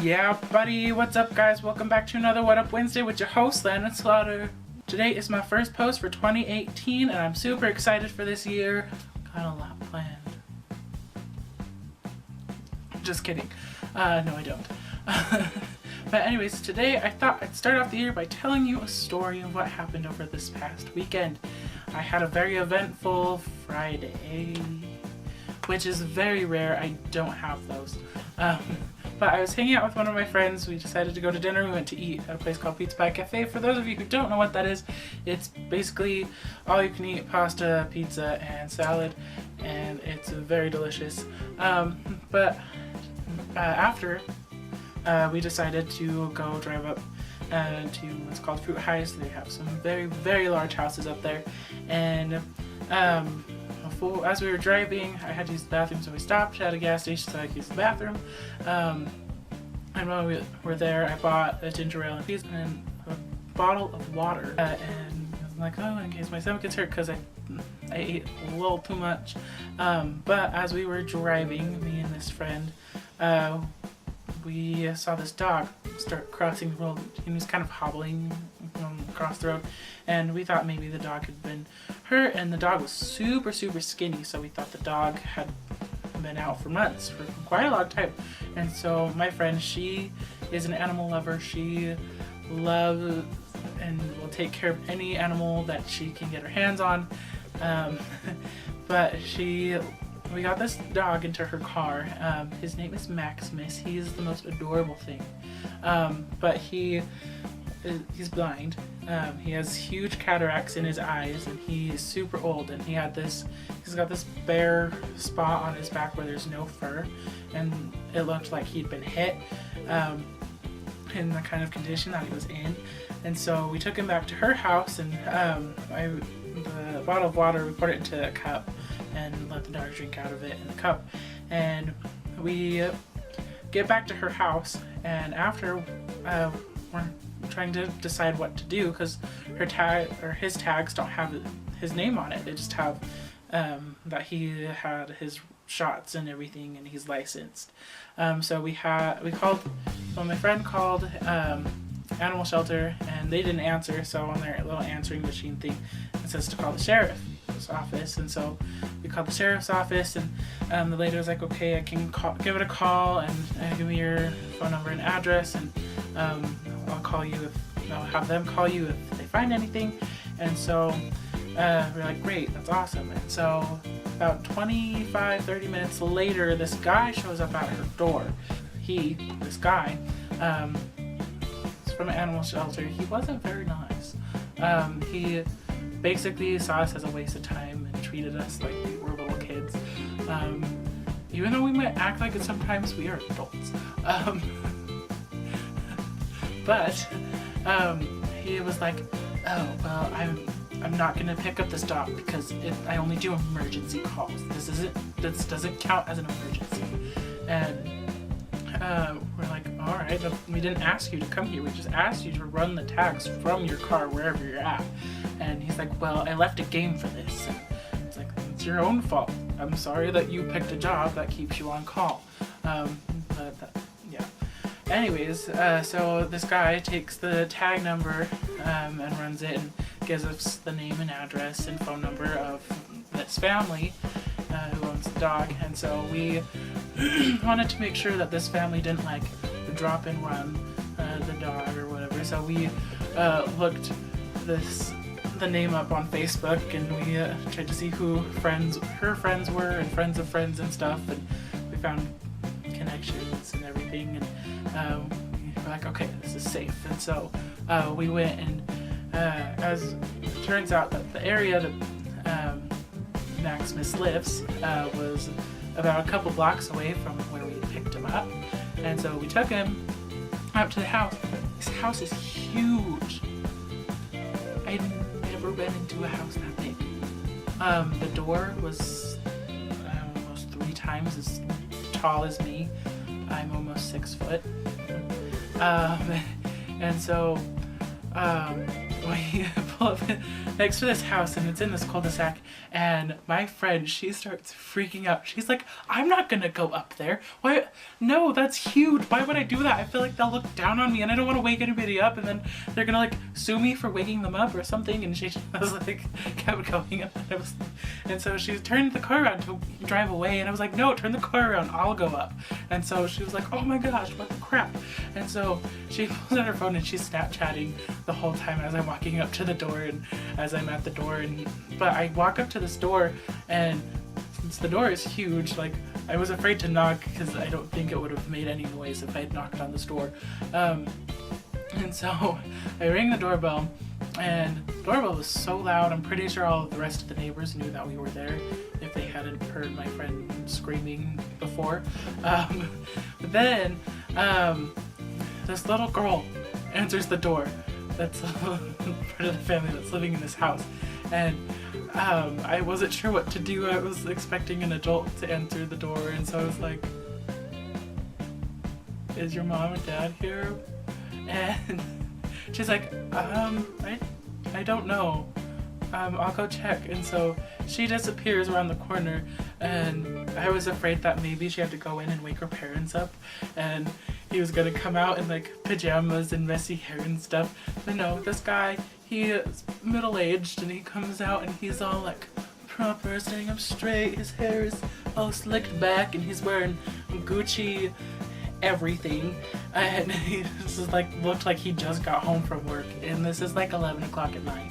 Yeah, buddy, what's up, guys? Welcome back to another What Up Wednesday with your host, Landon Slaughter. Today is my first post for 2018, and I'm super excited for this year. Got a lot planned. Just kidding. No, I don't. But anyways, today I thought I'd start off the year by telling you a story of what happened over this past weekend. I had a very eventful Friday, which is very rare. I don't have those. But I was hanging out with one of my friends. We decided to go to dinner. We went to eat at a place called Pizza Pie Cafe. For those of you who don't know what that is, it's basically all you can eat pasta, pizza, and salad, and it's very delicious. After we decided to go drive up to what's called Fruit Heights. They have some very, very large houses up there, and as we were driving, I had to use the bathroom, so we stopped at a gas station so I could use the bathroom. And while we were there, I bought a ginger ale and peas and a bottle of water. And I'm like, oh, in case my stomach gets hurt, because I ate a little too much. But as we were driving, me and this friend, we saw this dog start crossing the road. He was kind of hobbling across the road, and we thought maybe the dog had been hurt, and the dog was super, super skinny, so we thought the dog had been out for months, for quite a long time. And so my friend, she is an animal lover. She loves and will take care of any animal that she can get her hands on. But we got this dog into her car. His name is Maximus. He is the most adorable thing. But he's blind. He has huge cataracts in his eyes, and he is super old, and he's got this bare spot on his back where there's no fur, and it looked like he'd been hit in the kind of condition that he was in. And so we took him back to her house, and the bottle of water, we poured it into a cup and let the dog drink out of it in the cup. And we get back to her house, and after we're trying to decide what to do, because his tags don't have his name on it. They just have that he had his shots and everything, and he's licensed. So my friend called animal shelter, and they didn't answer. So on their little answering machine thing, it says to call the sheriff's office. And so we called the sheriff's office, and the lady was like, okay, I can give it a call, and give me your phone number and address, and I'll have them call you if they find anything. And so we're like, great, that's awesome. And so about 25-30 minutes later, this guy shows up at her door. This guy, is from an animal shelter. He wasn't very nice. He basically saw us as a waste of time and treated us like we were little kids. Even though we might act like it sometimes, we are adults. But he was like, oh, well, I'm not gonna pick up this dog because I only do emergency calls. This doesn't count as an emergency. And we're like, all right, but we didn't ask you to come here. We just asked you to run the tags from your car wherever you're at. And he's like, well, I left a game for this. And it's like, it's your own fault. I'm sorry that you picked a job that keeps you on call. Anyways, so this guy takes the tag number and runs it and gives us the name and address and phone number of this family who owns the dog. And so we wanted to make sure that this family didn't like drop and run the dog or whatever. So we looked the name up on Facebook, and we tried to see who her friends were and friends of friends and stuff, and we found connections and everything, and we're like, okay, this is safe. And so we went, and as it turns out that the area that Maximus lives was about a couple blocks away from where we picked him up. And so we took him up to the house. This house is huge. I'd never been into a house that big. The door was almost 3 times as tall as me. I'm almost 6 foot. And so we pull up next to this house, and it's in this cul-de-sac, and my friend, she starts freaking out. She's like, I'm not gonna go up there. Why? No, that's huge. Why would I do that? I feel like they'll look down on me, and I don't want to wake anybody up, and then they're gonna like sue me for waking them up or something. And she was like, kept going, and so she turned the car around to drive away, and I was like, no, turn the car around, I'll go up. And so she was like, oh my gosh, what the crap? And so she pulls out her phone and she's Snapchatting the whole time as I'm walking up to the door and as I'm at the door. But I walk up to this door, and since the door is huge, like I was afraid to knock because I don't think it would have made any noise if I had knocked on this door. And so I rang the doorbell, and the doorbell was so loud, I'm pretty sure all of the rest of the neighbors knew that we were there if they hadn't heard my friend screaming before. But then this little girl answers the door. That's part of the family that's living in this house. And I wasn't sure what to do. I was expecting an adult to answer the door, and so I was like, is your mom and dad here? And she's like, I don't know. I'll go check. And so she disappears around the corner, and I was afraid that maybe she had to go in and wake her parents up, and he was gonna come out in like pajamas and messy hair and stuff. But no, this guy, he is middle-aged, and he comes out and he's all like proper, sitting up straight, his hair is all slicked back, and he's wearing Gucci everything, and he just like looked like he just got home from work, and this is like 11 o'clock at night.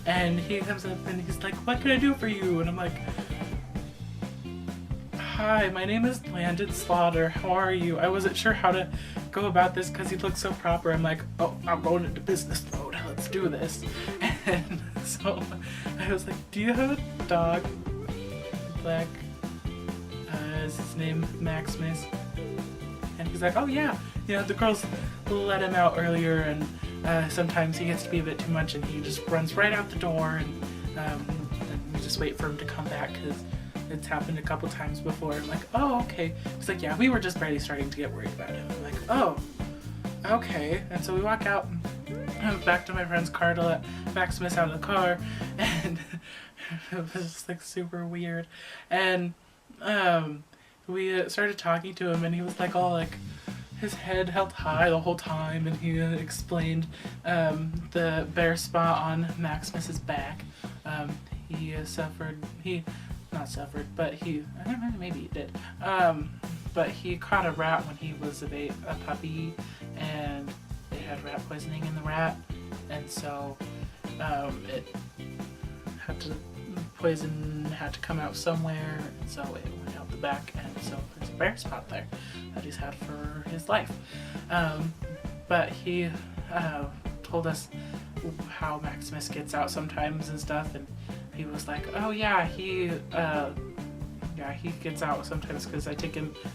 And he comes up and he's like, what can I do for you? And I'm like, hi, my name is Landon Slaughter, how are you? I wasn't sure how to go about this because he looked so proper. I'm like, oh, I'm going into business mode, let's do this. And so I was like, do you have a dog? Black, is his name Maximus? And he's like, oh yeah, you know, the girls let him out earlier, and sometimes he gets to be a bit too much and he just runs right out the door, and we just wait for him to come back because it's happened a couple times before. I'm like, oh, okay. He's like, yeah, we were just barely starting to get worried about him. I'm like, oh, okay. And so we walk out and back to my friend's car to let Maximus out of the car, and it was just like super weird. And we started talking to him, and he was like all like his head held high the whole time, and he explained the bare spot on Maximus's back. He not suffered, but he, I don't know, maybe he did. But he caught a rat when he was a puppy, and they had rat poisoning in the rat, and so it had to, poison had to come out somewhere, and so it went out the back, and so there's a bare spot there that he's had for his life. But he told us how Maximus gets out sometimes and stuff, and he was like, oh yeah, he gets out sometimes because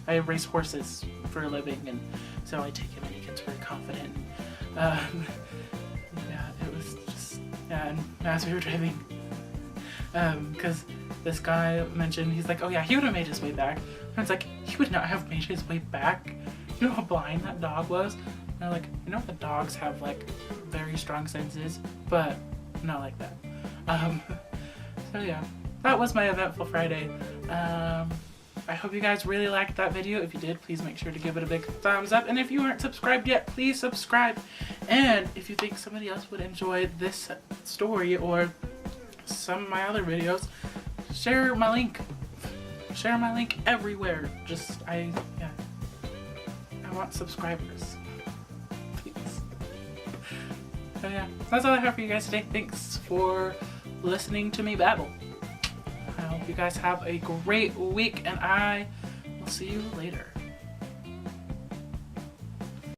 I race horses for a living, and so I take him and he gets really confident. Yeah, it was just, yeah, and as we were driving, because this guy mentioned, he's like, oh yeah, he would have made his way back. And it's like, he would not have made his way back. You know how blind that dog was? And I'm like, you know the dogs have like very strong senses, but not like that. So yeah, that was my eventful Friday. I hope you guys really liked that video. If you did, please make sure to give it a big thumbs up. And if you aren't subscribed yet, please subscribe. And if you think somebody else would enjoy this story or some of my other videos, share my link. Share my link everywhere. I want subscribers. Please. So yeah, that's all I have for you guys today. Thanks for listening to me babble. I hope you guys have a great week, and I will see you later.